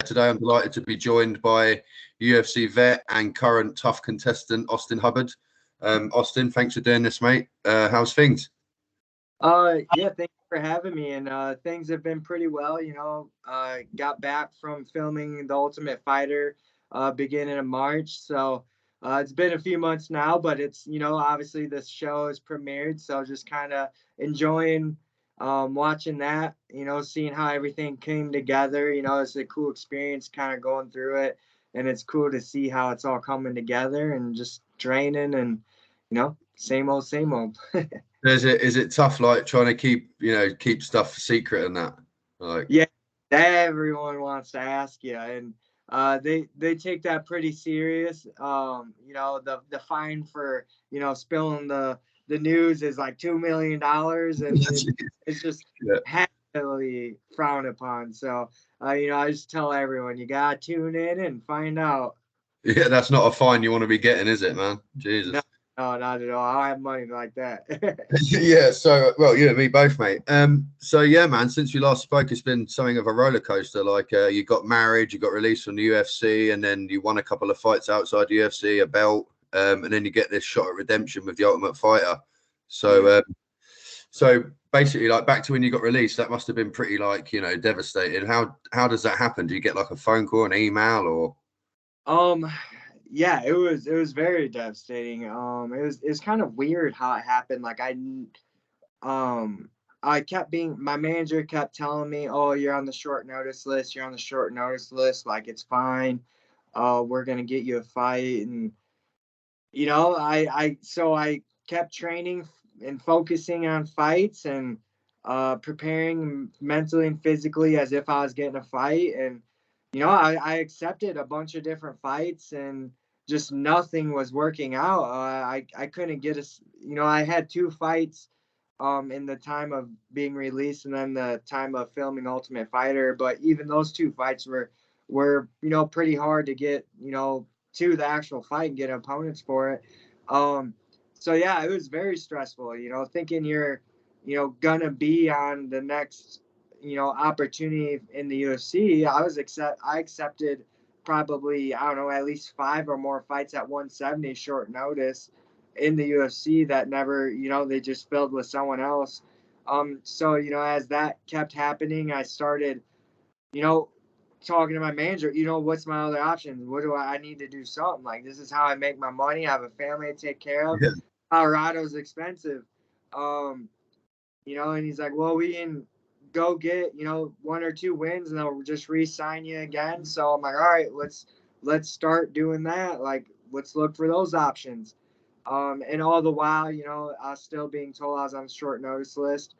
today. I'm delighted to be joined by UFC vet and current TUF contestant Austin Hubbard. Austin, thanks for doing this, mate. How's things? Yeah, thank you for having me. And things have been pretty well. Got back from filming The Ultimate Fighter beginning of March. So it's been a few months now, but it's, obviously this show is premiered. So just kind of enjoying watching that, seeing how everything came together. It's a cool experience kind of going through it. And it's cool to see how it's all coming together and just training and, same old, same old. Is it tough, like trying to keep stuff secret and that? Like, Yeah, everyone wants to ask you, and they take that pretty serious. The fine for spilling the news is like $2 million, and it's just heavily frowned upon. So I just tell everyone you gotta tune in and find out. Yeah, that's not a fine you want to be getting, is it, man? Jesus. No, not at all. I don't have money like that. Yeah, so well, you and me both, mate. So yeah, man, since we last spoke, it's been something of a roller coaster. Like, you got married, you got released from the UFC, and then you won a couple of fights outside the UFC, a belt, and then you get this shot at redemption with the Ultimate Fighter. So, so basically, like back to when you got released, that must have been pretty, like, devastating. How does that happen? Do you get like a phone call, an email, or? Yeah, it was very devastating. It was kind of weird how it happened. Like I kept my manager kept telling me, "Oh, you're on the short notice list. You're on the short notice list. Like it's fine. We're gonna get you a fight." And so I kept training and focusing on fights and preparing mentally and physically as if I was getting a fight. And I accepted a bunch of different fights and just nothing was working out. I couldn't get I had 2 fights in the time of being released and then the time of filming Ultimate Fighter. But even those 2 fights were pretty hard to get to the actual fight and get opponents for it. So yeah, it was very stressful. Thinking you're gonna be on the next opportunity in the UFC. I accepted probably, I don't know, at least 5 or more fights at 170 short notice in the UFC that never, they just filled with someone else. So as that kept happening, I started talking to my manager, what's my other options? What do I need to do something? Like, this is how I make my money. I have a family to take care of. Yeah. Colorado's expensive. And he's like, well, we can go get, 1 or 2 wins and they'll just re-sign you again. So I'm like, all right, let's start doing that. Like, let's look for those options. And all the while, I was still being told I was on the short notice list.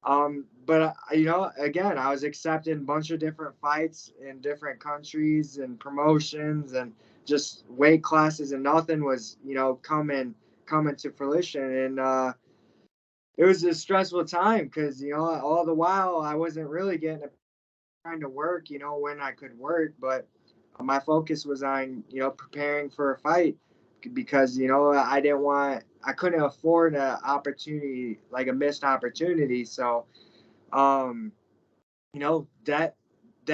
But again, I was accepting a bunch of different fights in different countries and promotions and just weight classes, and nothing was, coming to fruition. And it was a stressful time because all the while I wasn't really trying to work, when I could work, but my focus was on preparing for a fight because I couldn't afford an opportunity, like a missed opportunity. So debt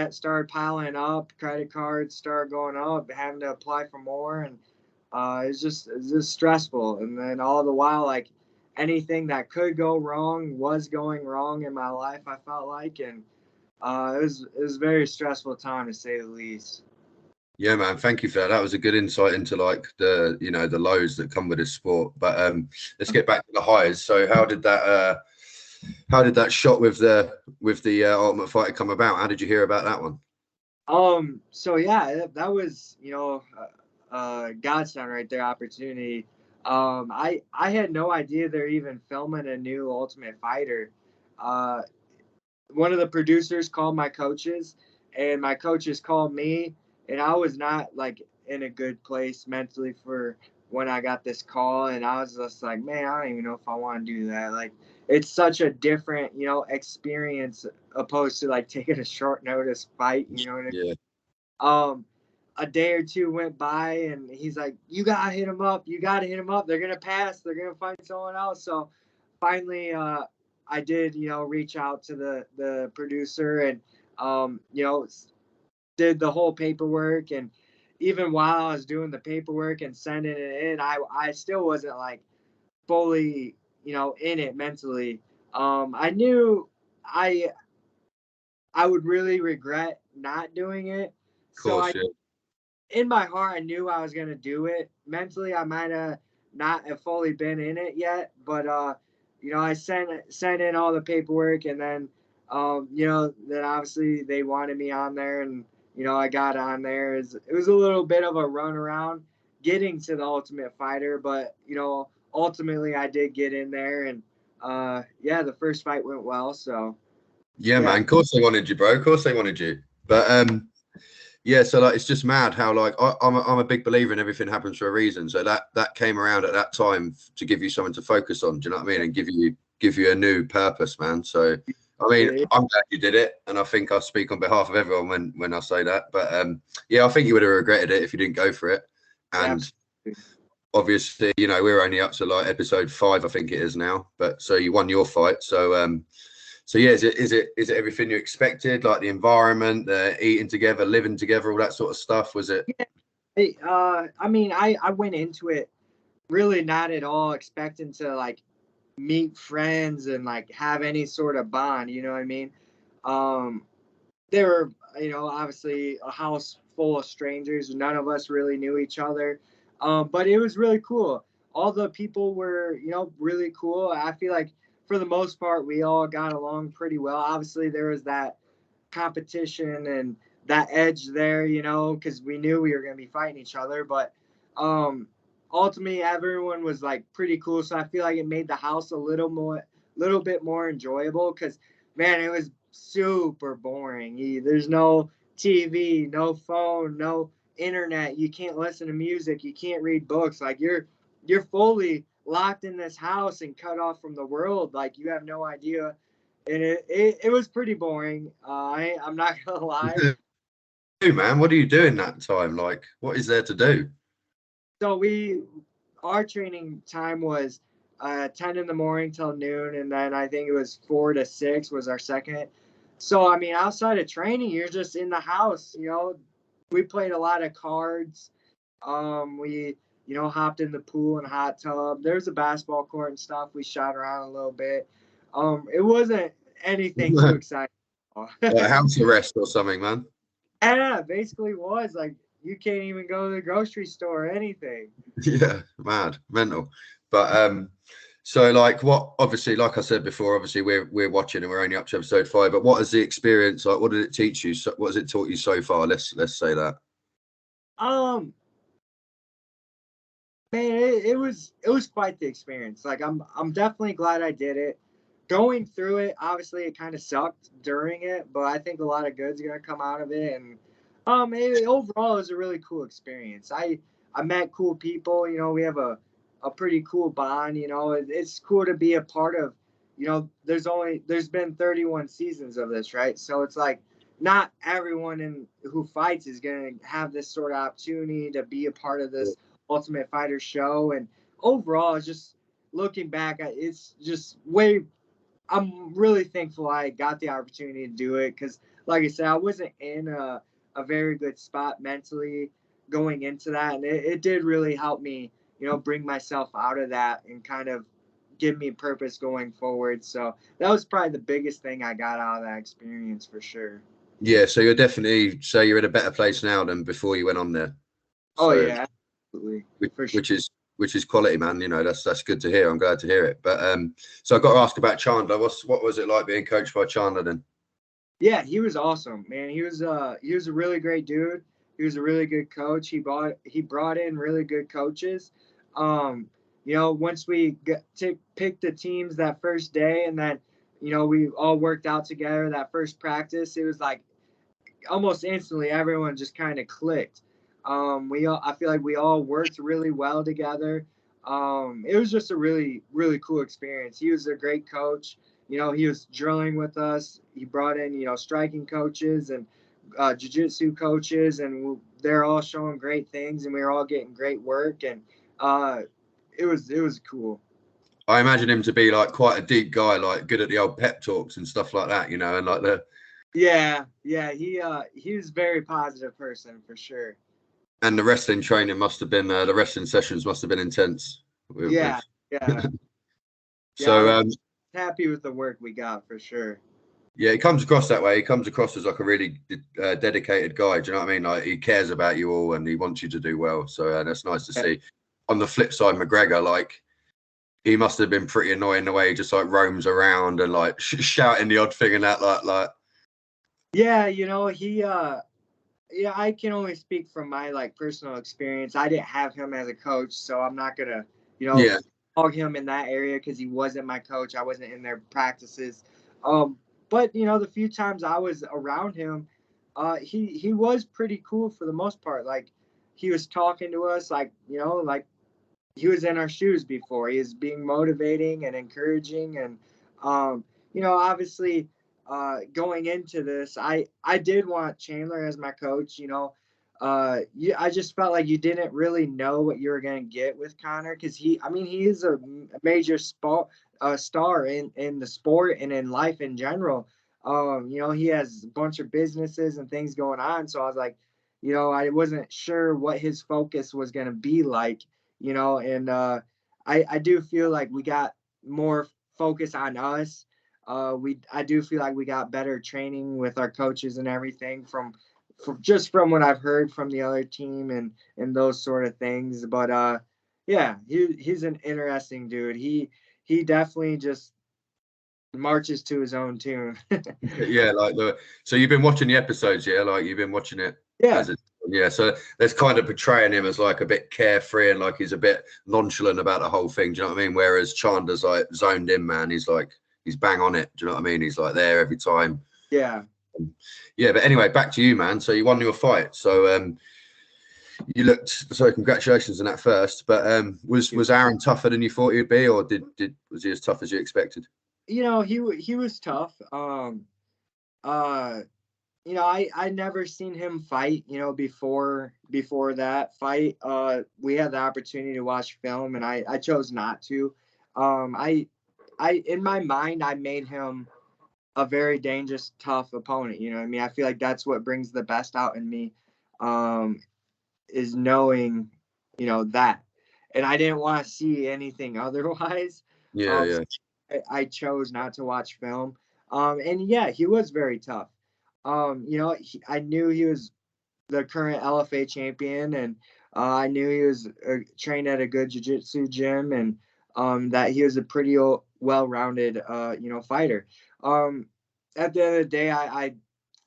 started piling up, credit cards started going up, having to apply for more, and it's just stressful. And then all the while, like, anything that could go wrong was going wrong in my life, I felt like. And it was a very stressful time, to say the least. Yeah, man, thank you for that. That was a good insight into like the the lows that come with this sport. But let's get back to the highs. So how did that shot with the Ultimate Fighter come about? How did you hear about that one? So yeah, that was godsend right there, opportunity. I had no idea they're even filming a new Ultimate Fighter. One of the producers called my coaches, and my coaches called me, and I was not like in a good place mentally for when I got this call, and I was just like, man, I don't even know if I want to do that. Like, it's such a different, experience opposed to like taking a short notice fight. You know what I mean? Yeah. A day or 2 went by, and he's like, you gotta hit him up. You gotta hit him up. They're gonna pass. They're gonna find someone else. So finally, I did, reach out to the producer and, did the whole paperwork, and even while I was doing the paperwork and sending it in, I still wasn't like fully, in it mentally. I knew I I would really regret not doing it. Of So course, yeah. in my heart, I knew I was gonna do it. Mentally, I might have not have fully been in it yet, but I sent in all the paperwork, and then then obviously they wanted me on there, and I got on there. It was a little bit of a run around getting to the Ultimate Fighter, but ultimately I did get in there, and yeah, the first fight went well. So Yeah, yeah, man. Of course they wanted you, bro. Of course they wanted you. But yeah, so like it's just mad how like I'm a big believer in everything happens for a reason. So that came around at that time to give you something to focus on. Do you know what I mean? And give you a new purpose, man. So I mean, it, I'm glad you did it, and I think I speak on behalf of everyone when I say that. But yeah, I think you would have regretted it if you didn't go for it. And absolutely. obviously, we're only up to like episode 5, I think it is now. But so you won your fight. So yeah, is it everything you expected? Like the environment, the eating together, living together, all that sort of stuff. Was it? I mean, I went into it really not at all expecting to like meet friends and like have any sort of bond. You know what I mean? Um, they were, obviously a house full of strangers. None of us really knew each other, but it was really cool. All the people were, really cool. I feel like for the most part, we all got along pretty well. Obviously, there was that competition and that edge there, because we knew we were going to be fighting each other. But um, ultimately, everyone was like pretty cool. So I feel like it made the house a little bit more enjoyable. Because man, it was super boring. There's no TV, no phone, no internet. You can't listen to music. You can't read books. Like you're fully locked in this house and cut off from the world. Like you have no idea, and it was pretty boring. I'm not gonna lie. Do, man, what are you doing that time? Like, what is there to do? So our training time was 10 in the morning till noon, and then I think it was 4 to 6 was our second. So I mean, outside of training, you're just in the house. We played a lot of cards. We hopped in the pool and hot tub. There's a basketball court and stuff. We shot around a little bit. It wasn't anything too exciting. Like house arrest or something, man. Yeah, basically was like you can't even go to the grocery store or anything. Yeah, mad, mental. But so like what? Obviously, like I said before, obviously we're watching and we're only up to episode 5. But what is the experience like? What did it teach you? What has it taught you so far? Let's say that. Um, Man, it was quite the experience. Like I'm definitely glad I did it. Going through it, obviously it kind of sucked during it, but I think a lot of good's gonna come out of it. And overall, it was a really cool experience. I met cool people. We have a pretty cool bond. It's cool to be a part of. There's been 31 seasons of this, right? So it's like not everyone who fights is gonna have this sort of opportunity to be a part of this Ultimate Fighter show. And overall, it's just looking back, it's just way. I'm really thankful I got the opportunity to do it because, like I said, I wasn't in a very good spot mentally going into that, and it did really help me, bring myself out of that and kind of give me purpose going forward. So that was probably the biggest thing I got out of that experience for sure. Yeah, so you're definitely so you're in a better place now than before you went on there. Oh So yeah, absolutely, which, for sure. which is which is quality, man. That's good to hear. I'm glad to hear it. But so I got to ask about Chandler. What was it like being coached by Chandler then? Yeah, he was awesome, man. He was a really great dude. He was a really good coach. He brought in really good coaches. Once we got to pick the teams that first day, and then we all worked out together that first practice, it was like almost instantly everyone just kind of clicked. I feel like we all worked really well together. It was just a really really cool experience. He was a great coach. He was drilling with us. He brought in striking coaches and jiu-jitsu coaches, and they're all showing great things, and we were all getting great work, and uh, it was cool. I imagine him to be like quite a deep guy, like good at the old pep talks and stuff like that, and like Yeah, he was a very positive person for sure. And the wrestling training must have been the wrestling sessions must have been intense. Yeah, yeah, yeah. I So was happy with the work we got for sure. yeah, he comes across that way. He comes across as like a really dedicated guy. Do you know what I mean? Like he cares about you all and he wants you to do well. So that's nice to Yeah, see. On the flip side, McGregor, like he must have been pretty annoying the way he just like roams around and like shouting the odd thing and that like yeah, yeah, I can only speak from my like personal experience. I didn't have him as a coach, so I'm not gonna, you know, yeah hog him in that area because he wasn't my coach. I wasn't in their practices. Um, but the few times I was around him, he was pretty cool for the most part. Like he was talking to us, like like he was in our shoes before. He was being motivating and encouraging, and obviously, going into this, I did want Chandler as my coach. I just felt like you didn't really know what you were gonna get with Connor because he is a major star in the sport and in life in general. He has a bunch of businesses and things going on, so I was like, I wasn't sure what his focus was gonna be like, and I do feel like we got more focus on us. I do feel like we got better training with our coaches and everything from what I've heard from the other team and those sort of things. But yeah, he's an interesting dude. He definitely just marches to his own tune. yeah like the so you've been watching the episodes, yeah, like you've been watching it Yeah. as it yeah. So there's kind of portraying him as like a bit carefree and like he's a bit nonchalant about the whole thing. Do you know what I mean? Whereas Chandler's like zoned in, man. He's bang on it. Do you know what I mean? He's like there every time. Yeah. Yeah, but anyway, back to you, man. So you won your fight. So you looked so congratulations on that first. But was Aaron tougher than you thought he'd be, or did was he as tough as you expected? He was tough. Uh I never seen him fight, before that fight. We had the opportunity to watch film and I chose not to. I in my mind I made him a very dangerous, tough opponent. You know what I mean? I feel like that's what brings the best out in me, um, is knowing, that. And I didn't want to see anything otherwise. Yeah, So yeah, I chose not to watch film. And yeah, he was very tough. I knew he was the current LFA champion, and I knew he was trained at a good jiu-jitsu gym, and that he was a pretty well-rounded, fighter. Um, at the end of the day, I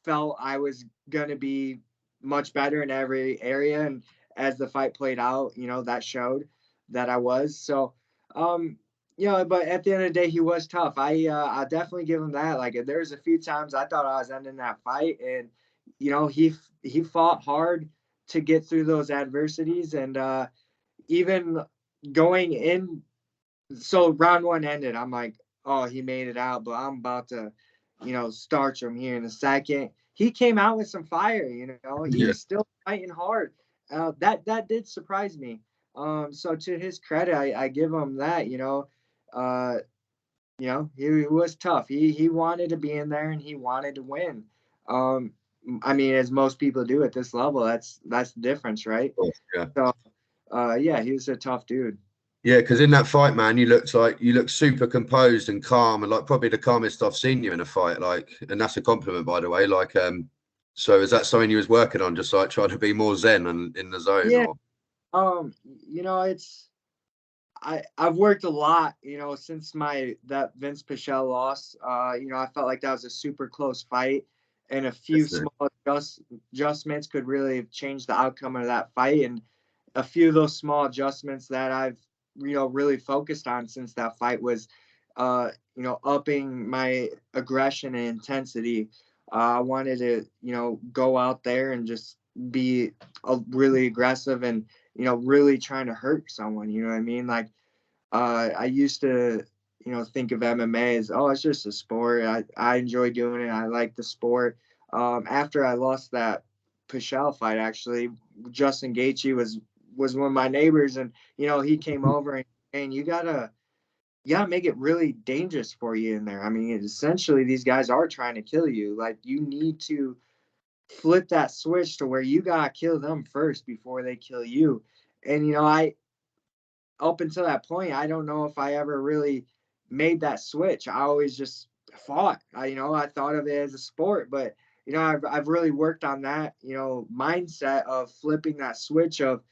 felt I was gonna be much better in every area, and as the fight played out, that showed that I was. So, but at the end of the day, he was tough. I definitely give him that. Like there was a few times I thought I was ending that fight, and he fought hard to get through those adversities, and even going in. So round one ended. I'm like, oh, he made it out, but I'm about to, starch him here in a second. He came out with some fire. He yeah. was still fighting hard. That did surprise me. So to his credit, I give him that. Uh, he was tough. He wanted to be in there and he wanted to win. Um, I mean, as most people do at this level, that's the difference, right? Yeah. So, yeah, he was a tough dude. Yeah, because in that fight, man, you look super composed and calm, and like probably the calmest I've seen you in a fight. Like, and that's a compliment, by the way. Like, so is that something you was working on, just like trying to be more zen and in the zone, Yeah. or It's I've worked a lot, since that Vince Pichel loss. I felt like that was a super close fight, and a few definitely. small adjustments could really have changed the outcome of that fight. And a few of those small adjustments that I've really focused on since that fight was, upping my aggression and intensity. I wanted to go out there and just be really aggressive and really trying to hurt someone. You know what I mean? Like I used to think of MMA as, oh, it's just a sport. I enjoy doing it. I like the sport. After I lost that Pichel fight, actually, Justin Gaethje was one of my neighbors, and he came over and you gotta yeah, make it really dangerous for you in there. I mean, essentially, these guys are trying to kill you. Like, you need to flip that switch to where you gotta kill them first before they kill you. And I up until that point, I don't know if I ever really made that switch. I always just fought. I thought of it as a sport, but I've really worked on that, mindset of flipping that switch of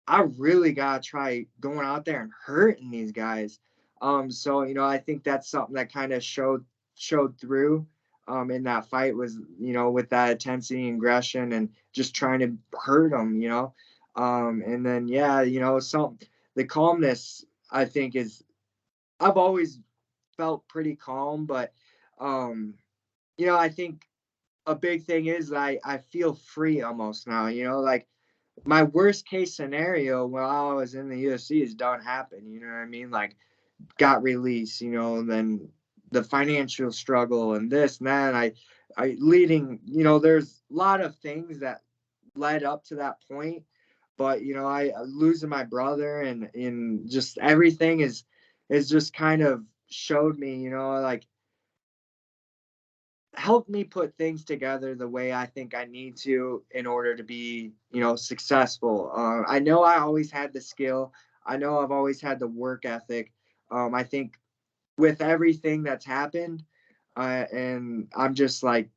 I really gotta try going out there and hurting these guys. So I think that's something that kind of showed through in that fight was with that intensity and aggression and just trying to hurt them. And then yeah, some the calmness I think is I've always felt pretty calm, but I think a big thing is I feel free almost now. Like my worst case scenario while I was in the UFC is done happen. You know what I mean? Like got released, and then the financial struggle and this and that. I leading, there's a lot of things that led up to that point. But I losing my brother and just everything is just kind of showed me, like helped me put things together the way I think I need to in order to be, successful. I know I always had the skill. I know I've always had the work ethic. I think with everything that's happened, and I'm just like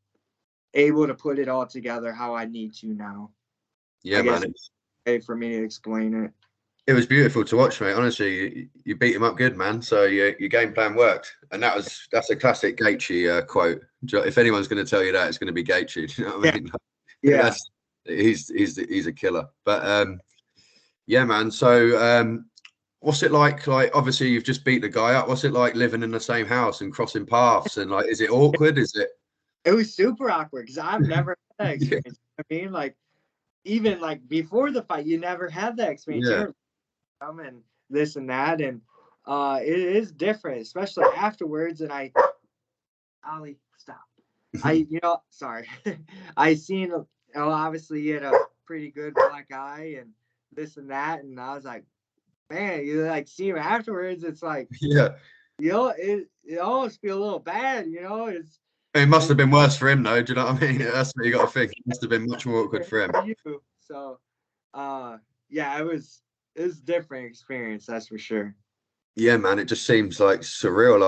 able to put it all together how I need to now. Yeah, I guess man. it's a way for me to explain it. It was beautiful to watch, mate. Honestly, you beat him up good, man. So your game plan worked, and that's a classic Gaethje quote. If anyone's going to tell you that, it's going to be Gaethje. Do you know what Yeah, I mean? yeah. That's he's a killer. But yeah, man. So what's it like? Like, obviously, you've just beat the guy up. What's it like living in the same house and crossing paths? And like, is it awkward? Is it? It was super awkward because I've never had that Yeah, experience. I mean, like even like before the fight, you never had that experience. yeah, You're and this and that, and it is different, especially afterwards. And Ali, stop. Sorry, I seen, obviously he had a pretty good black eye and this and that, and I was like, man, you like see him afterwards, it's like, yeah. it almost feel a little bad, It must it's have been worse for him, though. Do you know what I mean? That's what you got to think. It must have been much more awkward for him. for you. So, yeah, it was different experience, that's for sure. Yeah, man, it just seems like surreal.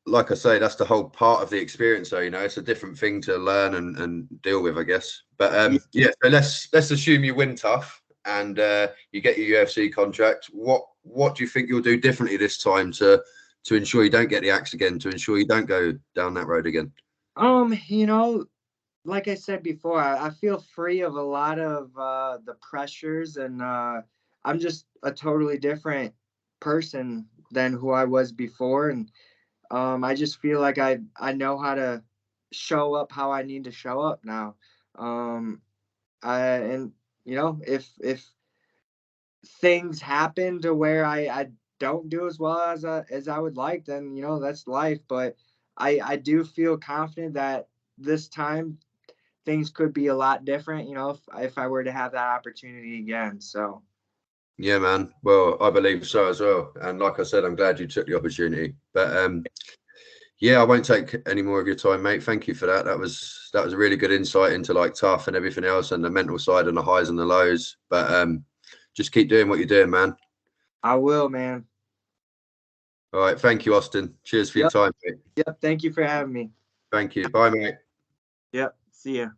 Like I say, that's the whole part of the experience. So it's a different thing to learn and deal with, I guess. But Yeah. yeah. So let's assume you win tough and you get your UFC contract. What do you think you'll do differently this time to ensure you don't get the axe again? To ensure you don't go down that road again? You know, like I said before, I feel free of a lot of the pressures, and I'm just a totally different person than who I was before, and I just feel like I know how to show up how I need to show up now. Um, and if things happen to where I don't do as well as I would like, then that's life. But I do feel confident that this time things could be a lot different, if I were to have that opportunity again. So Yeah, man. Well, I believe so as well. And like I said, I'm glad you took the opportunity. But yeah, I won't take any more of your time, mate. Thank you for that. That was a really good insight into like tough and everything else and the mental side and the highs and the lows. But just keep doing what you're doing, man. I will, man. All right. Thank you, Austin. Cheers for your Yep. time, mate. Yep. Thank you for having me. Thank you. Bye, mate. Yep. See ya.